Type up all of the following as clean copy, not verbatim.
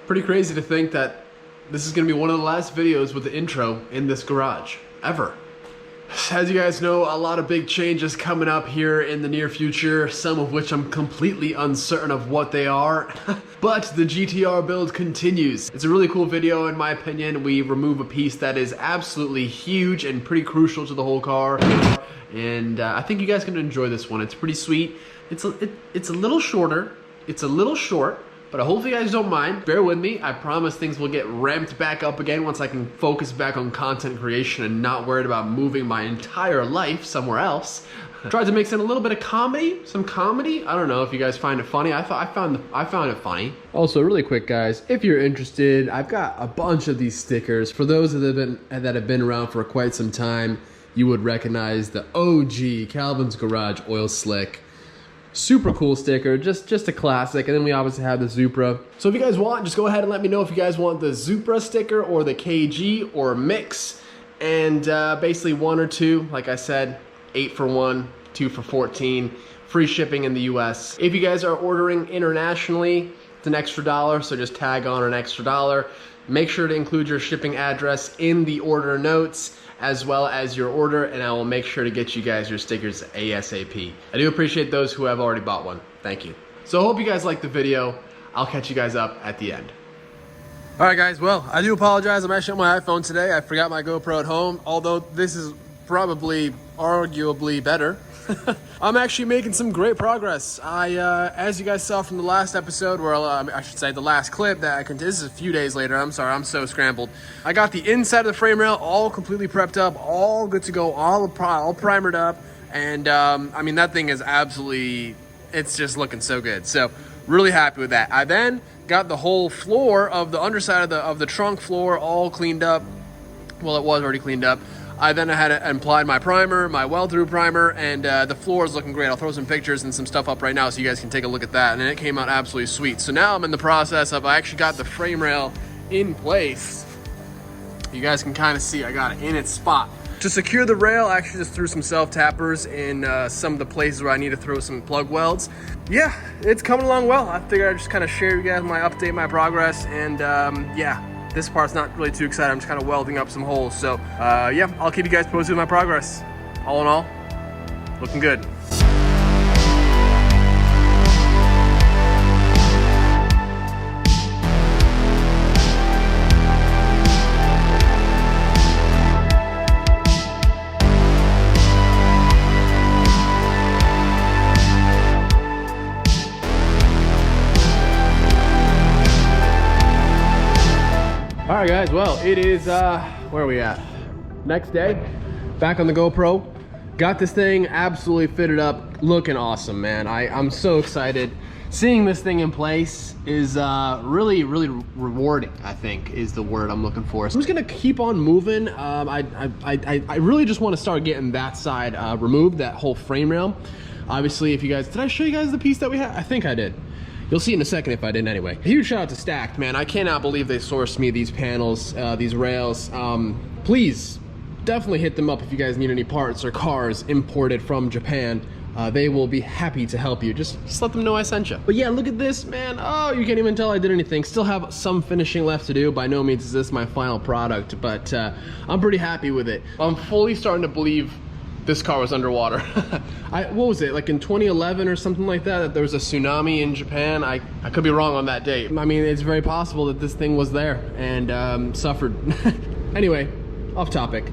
Pretty crazy to think that this is going to be one of the last videos with the intro in this garage, ever. As you guys know, a lot of big changes coming up here in the near future, some of which I'm completely uncertain of what they are. But the GTR build continues. It's a really cool video in my opinion. We remove a piece that is absolutely huge and pretty crucial to the whole car. And I think you guys can enjoy this one. It's pretty sweet. It's a little shorter. It's a little short. But hopefully you guys don't mind. Bear with me. I promise things will get ramped back up again once I can focus back on content creation and not worried about moving my entire life somewhere else. Tried to mix in a little bit of comedy, some comedy. I don't know if you guys find it funny. I found it funny. Also, really quick, guys, if you're interested, I've got a bunch of these stickers. For those that have been around for quite some time, you would recognize the OG Kalvin's Garage Oil Slick. Super cool sticker, just a classic. And then we obviously have the Supra. So if you guys want, just go ahead and let me know if you guys want the Supra sticker or the KG or a mix. And basically 1 or 2, like I said, 8 for 1, 2 for 14. Free shipping in the US. If you guys are ordering internationally, it's an extra $1, so just tag on an extra $1. Make sure to include your shipping address in the order notes, as well as your order, and I will make sure to get you guys your stickers ASAP. I do appreciate those who have already bought one. Thank you. So I hope you guys liked the video. I'll catch you guys up at the end. All right, guys. Well, I do apologize. I'm actually on my iPhone today. I forgot my GoPro at home, although this is probably arguably better. I'm actually making some great progress. As you guys saw from the last episode, where I should say the last clip that this is a few days later. I'm sorry, I'm so scrambled. I got the inside of the frame rail all completely prepped up, all good to go, all primered up, and I mean that thing is absolutely, it's just looking so good. So really happy with that. I then got the whole floor of the underside of the trunk floor all cleaned up. Well, it was already cleaned up. I had applied my primer, my well-through primer, and the floor is looking great. I'll throw some pictures and some stuff up right now so you guys can take a look at that, and it came out absolutely sweet. So now I'm in the process of, I actually got the frame rail in place. You guys can kind of see I got it in its spot. To secure the rail, I actually just threw some self-tappers in some of the places where I need to throw some plug welds. Yeah, it's coming along well. I figured I'd just kind of share you guys my update, my progress, and yeah. This part's not really too exciting. I'm just kind of welding up some holes. So yeah, I'll keep you guys posted with my progress. All in all, looking good. All right, guys, well, it is, where are we at? Next day, back on the GoPro. Got this thing absolutely fitted up, looking awesome, man. I'm so excited. Seeing this thing in place is really rewarding, I think, is the word I'm looking for. So I'm just gonna keep on moving. I really just wanna start getting that side removed, that whole frame rail. Obviously, if you guys, did I show you guys the piece that we had? I think I did. You'll see in a second if I didn't anyway. Huge shout out to Stacked, man. I cannot believe they sourced me these panels, these rails. Please, definitely hit them up if you guys need any parts or cars imported from Japan. They will be happy to help you. Just let them know I sent you. But yeah, look at this, man. Oh, you can't even tell I did anything. Still have some finishing left to do. By no means is this my final product, but I'm pretty happy with it. I'm fully starting to believe this car was underwater. What was it, like in 2011 or something like that there was a tsunami in Japan? I could be wrong on that date. I mean, it's very possible that this thing was there and suffered. Anyway, off topic.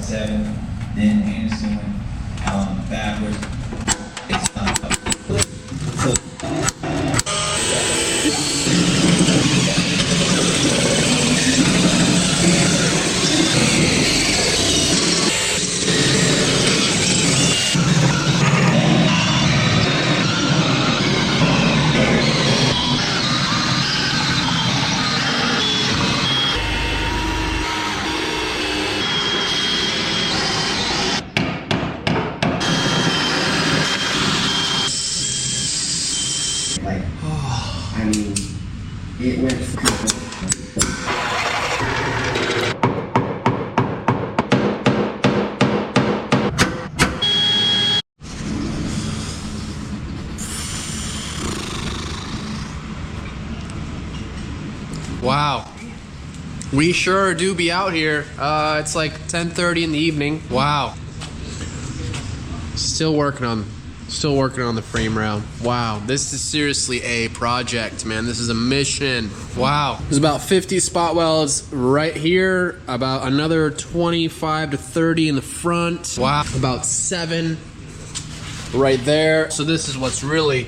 Seven, then Anderson went backwards. It's not up. So, like, I mean, it went. Wow. We sure do be out here. It's like 10:30 in the evening. Wow. Still working on the frame round. Wow, this is seriously a project, man. This is a mission. Wow. There's about 50 spot welds right here, about another 25 to 30 in the front. Wow, about 7 right there. So this is what's really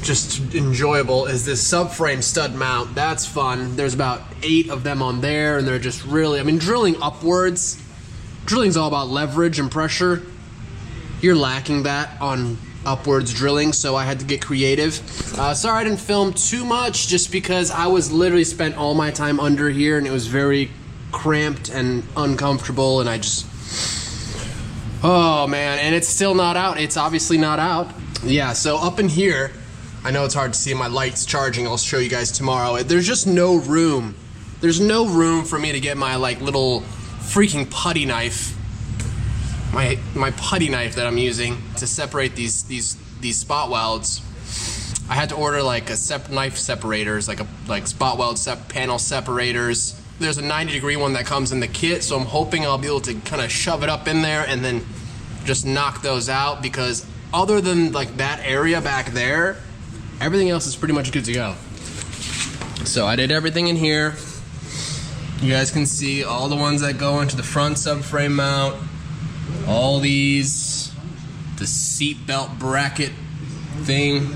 just enjoyable is this subframe stud mount. That's fun. There's about 8 of them on there, and they're just really, I mean, drilling upwards. Drilling's all about leverage and pressure. You're lacking that on upwards drilling, so I had to get creative. Sorry I didn't film too much, just because I was literally spent all my time under here, and it was very cramped and uncomfortable, and I just, oh man, and it's still not out. It's obviously not out. Yeah, so up in here, I know it's hard to see my lights charging. I'll show you guys tomorrow. There's just no room. There's no room for me to get my like little freaking putty knife. My putty knife that I'm using to separate these spot welds. I had to order like a knife separators, like spot weld panel separators. There's a 90-degree one that comes in the kit, so I'm hoping I'll be able to kind of shove it up in there and then just knock those out, because other than like that area back there, everything else is pretty much good to go. So I did everything in here. You guys can see all the ones that go into the front subframe mount. All these, the seat belt bracket thing,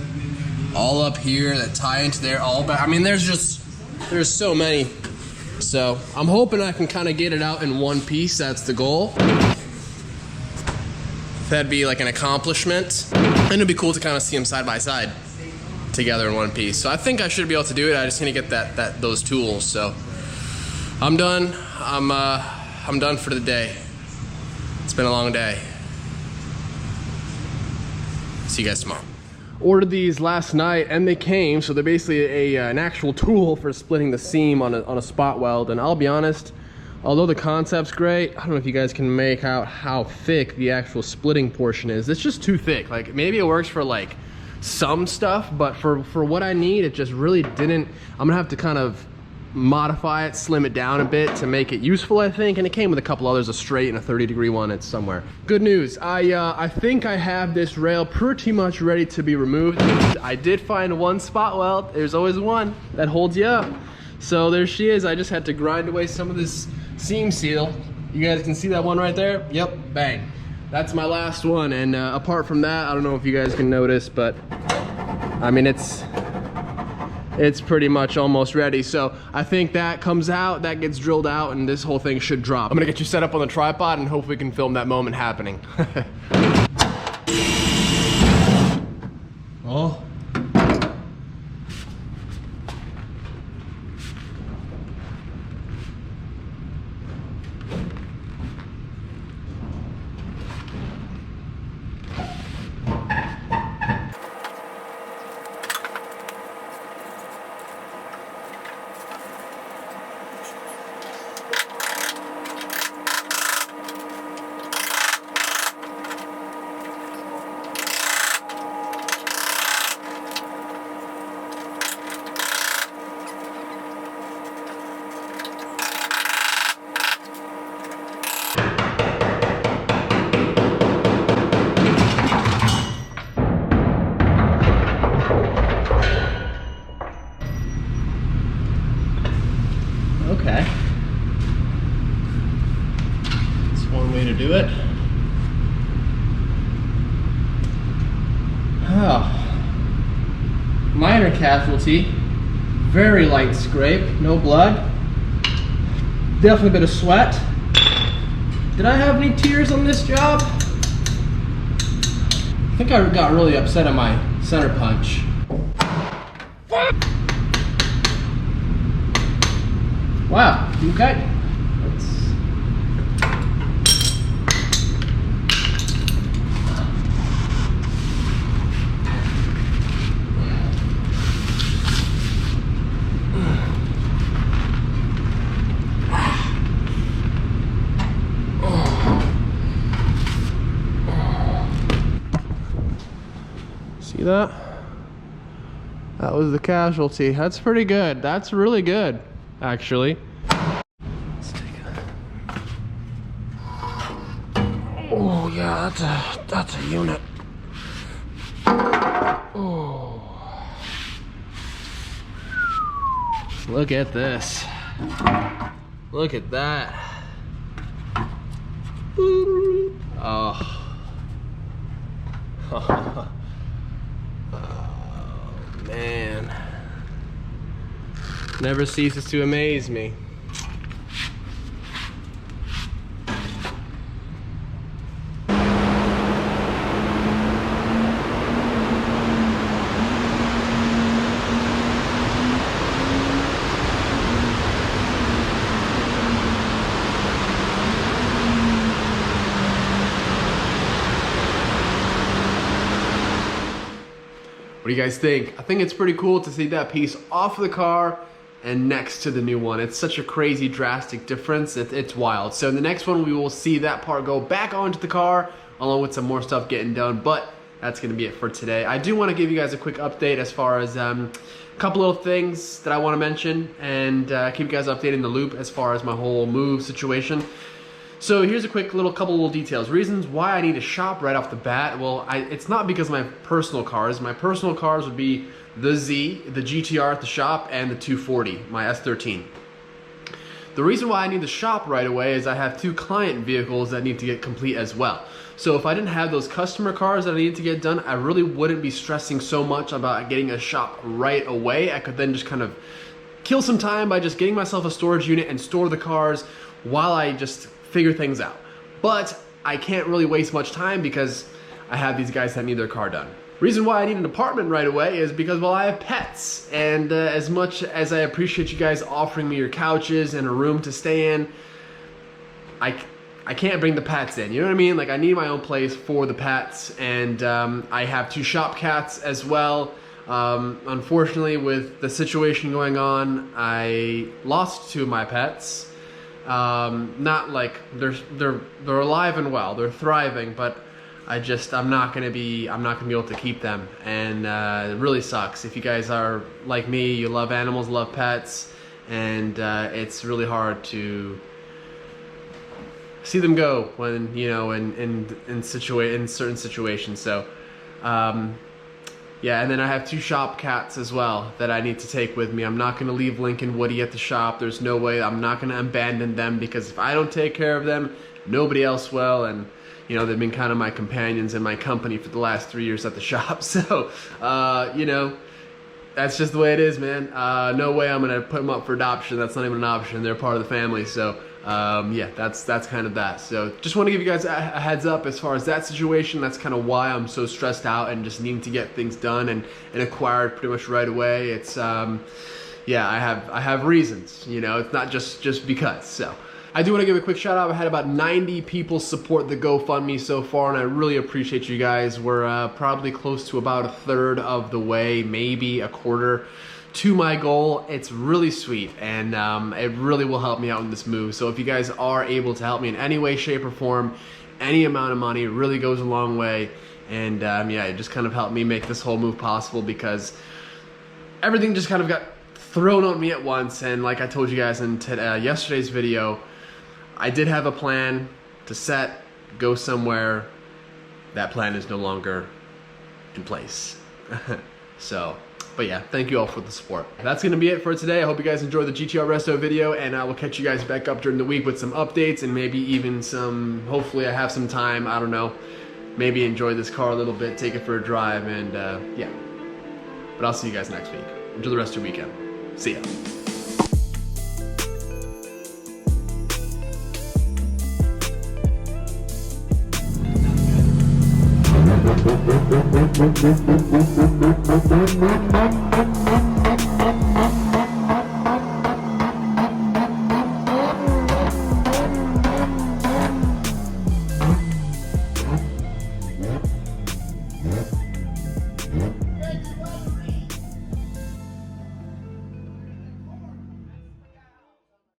all up here that tie into there, all back. I mean, there's so many. So I'm hoping I can kind of get it out in one piece. That's the goal. That'd be like an accomplishment. And it'd be cool to kind of see them side by side together in one piece. So I think I should be able to do it. I just need to get those tools. So I'm done. I'm done for the day. It's been a long day. See you guys tomorrow. Ordered these last night and they came, so they're basically an actual tool for splitting the seam on a spot weld. And I'll be honest, although the concept's great, I don't know if you guys can make out how thick the actual splitting portion is. It's just too thick. Like, maybe it works for like some stuff, but for what I need, it just really didn't. I'm gonna have to kind of modify it, slim it down a bit to make it useful, I think. And it came with a couple others, a straight and a 30-degree one. It's somewhere. Good news, I think I have this rail pretty much ready to be removed. I did find one spot weld. There's always one that holds you up. So there she is. I just had to grind away some of this seam seal. You guys can see that one right there? Yep, bang. That's my last one. And apart from that, I don't know if you guys can notice, but I mean, it's pretty much almost ready. So I think that comes out, that gets drilled out, and this whole thing should drop. I'm gonna get you set up on the tripod and hope we can film that moment happening. Oh. do it. Oh. Minor casualty. Very light scrape, no blood. Definitely a bit of sweat. Did I have any tears on this job? I think I got really upset at my center punch. Wow, okay. See that? That was the casualty. That's pretty good. That's really good, actually. Let's take a... Oh yeah, that's a unit. Oh. Look at this. Look at that. Oh. Oh man. Never ceases to amaze me. What do you guys think? I think it's pretty cool to see that piece off the car and next to the new one. It's such a crazy, drastic difference. It's wild. So in the next one, we will see that part go back onto the car, along with some more stuff getting done. But that's gonna be it for today. I do want to give you guys a quick update as far as a couple little things that I want to mention and keep you guys updated in the loop as far as my whole move situation. So here's a quick couple little details. Reasons why I need to shop right off the bat. Well, it's not because of my personal cars. My personal cars would be the Z, the GTR at the shop, and the 240, my S13. The reason why I need to shop right away is I have 2 client vehicles that need to get complete as well. So if I didn't have those customer cars that I needed to get done, I really wouldn't be stressing so much about getting a shop right away. I could then just kind of kill some time by just getting myself a storage unit and store the cars while I just figure things out. But I can't really waste much time because I have these guys that need their car done. Reason why I need an apartment right away is because, well, I have pets, and as much as I appreciate you guys offering me your couches and a room to stay in, I can't bring the pets in, you know what I mean? Like, I need my own place for the pets, and I have 2 shop cats as well. Unfortunately, with the situation going on, I lost 2 of my pets. Not like they're alive and well, they're thriving, but I'm not gonna be able to keep them, and it really sucks. If you guys are like me, you love animals, love pets, and it's really hard to see them go when, you know, in certain situations. So yeah, and then I have 2 shop cats as well that I need to take with me. I'm not going to leave Link and Woody at the shop. There's no way. I'm not going to abandon them, because if I don't take care of them, nobody else will. And, you know, they've been kind of my companions and my company for the last 3 years at the shop. So, you know, that's just the way it is, man. No way I'm going to put them up for adoption. That's not even an option. They're part of the family. So, yeah, that's kind of that. So just want to give you guys a heads up as far as that situation. That's kind of why I'm so stressed out and just needing to get things done and acquired pretty much right away. It's yeah, I have reasons, you know. It's not just because. So I do want to give a quick shout out. I had about 90 people support the GoFundMe so far, and I really appreciate you guys. We're probably close to about 1/3 of the way, maybe a quarter to my goal. It's really sweet, and it really will help me out in this move. So if you guys are able to help me in any way, shape, or form, any amount of money really goes a long way. And yeah, it just kind of helped me make this whole move possible, because everything just kind of got thrown on me at once. And like I told you guys in yesterday's video, I did have a plan to go somewhere. That plan is no longer in place. So But yeah, thank you all for the support. That's gonna be it for today. I hope you guys enjoyed the GTR resto video, and I will catch you guys back up during the week with some updates and maybe even some, hopefully I have some time, I don't know, maybe enjoy this car a little bit, take it for a drive, and yeah. But I'll see you guys next week. Enjoy the rest of your weekend. See ya. Thank you.